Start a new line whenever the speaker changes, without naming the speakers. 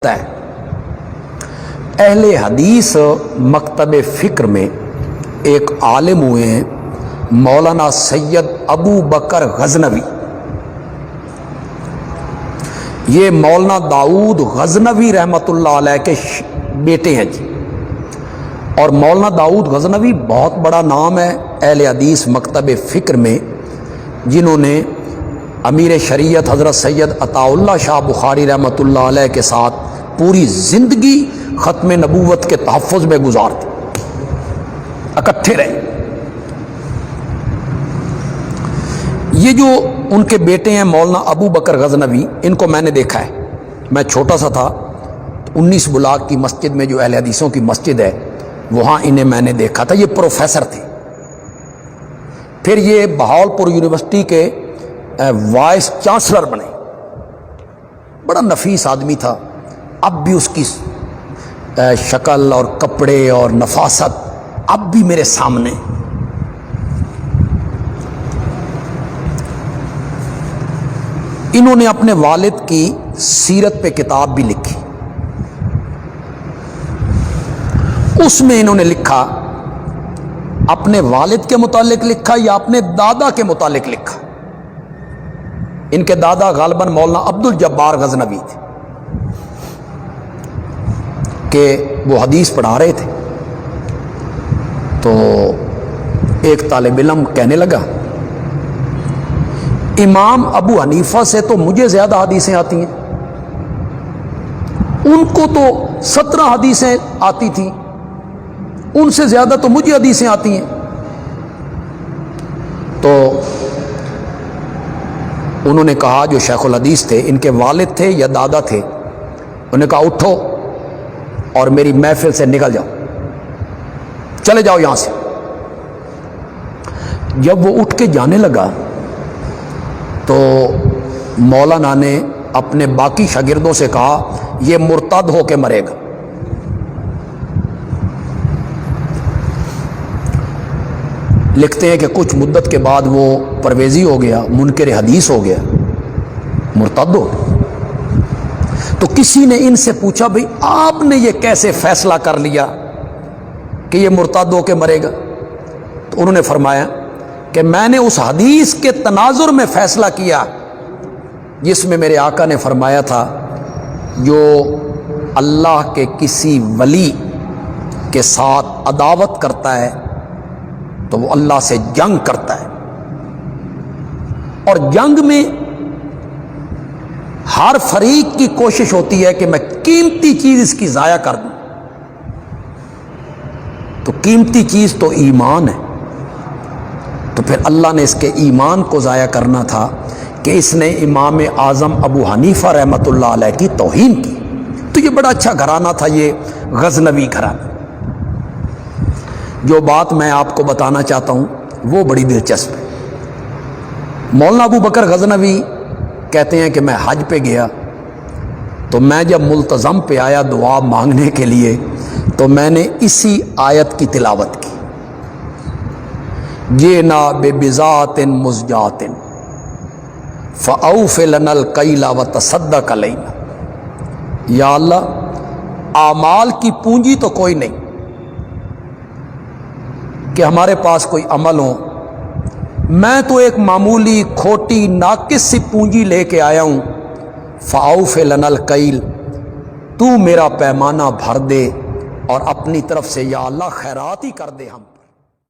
ہے۔ اہل حدیث مکتب فکر میں ایک عالم ہوئے ہیں مولانا سید ابو بکر غزنوی۔ یہ مولانا داؤد غزنوی رحمۃ اللہ علیہ کے بیٹے ہیں جی، اور مولانا داؤد غزنوی بہت بڑا نام ہے اہل حدیث مکتب فکر میں، جنہوں نے امیر شریعت حضرت سید عطا اللہ شاہ بخاری رحمۃ اللہ علیہ کے ساتھ پوری زندگی ختم نبوت کے تحفظ میں گزار دی، اکٹھے رہے۔ یہ جو ان کے بیٹے ہیں مولانا ابو بکر غزنوی، ان کو میں نے دیکھا ہے، میں چھوٹا سا تھا، 19 بلاک کی مسجد میں جو اہل حدیثوں کی مسجد ہے وہاں انہیں میں نے دیکھا تھا۔ یہ پروفیسر تھے، پھر یہ بہاولپور یونیورسٹی کے وائس چانسلر بنے۔ بڑا نفیس آدمی تھا، اب بھی اس کی شکل اور کپڑے اور نفاست اب بھی میرے سامنے۔ انہوں نے اپنے والد کی سیرت پہ کتاب بھی لکھی، اس میں انہوں نے لکھا، اپنے والد کے متعلق لکھا یا اپنے دادا کے متعلق لکھا۔ ان کے دادا غالباً مولانا عبد الجبار غزنوی تھے کہ وہ حدیث پڑھا رہے تھے، تو ایک طالب علم کہنے لگا، امام ابو حنیفہ سے تو مجھے زیادہ حدیثیں آتی ہیں، ان کو تو 17 حدیثیں آتی تھیں، ان سے زیادہ تو مجھے حدیثیں آتی ہیں۔ تو انہوں نے کہا، جو شیخ الحدیث تھے، ان کے والد تھے یا دادا تھے، انہوں نے کہا اٹھو اور میری محفل سے نکل جاؤ، چلے جاؤ یہاں سے۔ جب وہ اٹھ کے جانے لگا تو مولانا نے اپنے باقی شاگردوں سے کہا، یہ مرتد ہو کے مرے گا۔ لکھتے ہیں کہ کچھ مدت کے بعد وہ پرویزی ہو گیا، منکر حدیث ہو گیا، مرتد ہو گیا۔ تو کسی نے ان سے پوچھا، بھئی آپ نے یہ کیسے فیصلہ کر لیا کہ یہ مرتد ہو کے مرے گا؟ تو انہوں نے فرمایا کہ میں نے اس حدیث کے تناظر میں فیصلہ کیا جس میں میرے آقا نے فرمایا تھا، جو اللہ کے کسی ولی کے ساتھ عداوت کرتا ہے تو وہ اللہ سے جنگ کرتا ہے، اور جنگ میں ہر فریق کی کوشش ہوتی ہے کہ میں قیمتی چیز اس کی ضائع کر دوں۔ تو قیمتی چیز تو ایمان ہے، تو پھر اللہ نے اس کے ایمان کو ضائع کرنا تھا کہ اس نے امام اعظم ابو حنیفہ رحمۃ اللہ علیہ کی توہین کی۔ تو یہ بڑا اچھا گھرانہ تھا، یہ غزنوی گھرانہ۔ جو بات میں آپ کو بتانا چاہتا ہوں وہ بڑی دلچسپ ہے۔ مولانا ابو بکر غزنوی کہتے ہیں کہ میں حج پہ گیا، تو میں جب ملتزم پہ آیا دعا مانگنے کے لیے، تو میں نے اسی آیت کی تلاوت کی، جئنا ببضاعۃ مزجاۃ فاوف لنا الکیل وتصدق علینا۔ یا اللہ، اعمال کی پونجی تو کوئی نہیں کہ ہمارے پاس کوئی عمل ہو، میں تو ایک معمولی کھوٹی ناقص سی پونجی لے کے آیا ہوں، فاوف لنا الکیل، تو میرا پیمانہ بھر دے اور اپنی طرف سے یا اللہ خیرات ہی کر دے ہم۔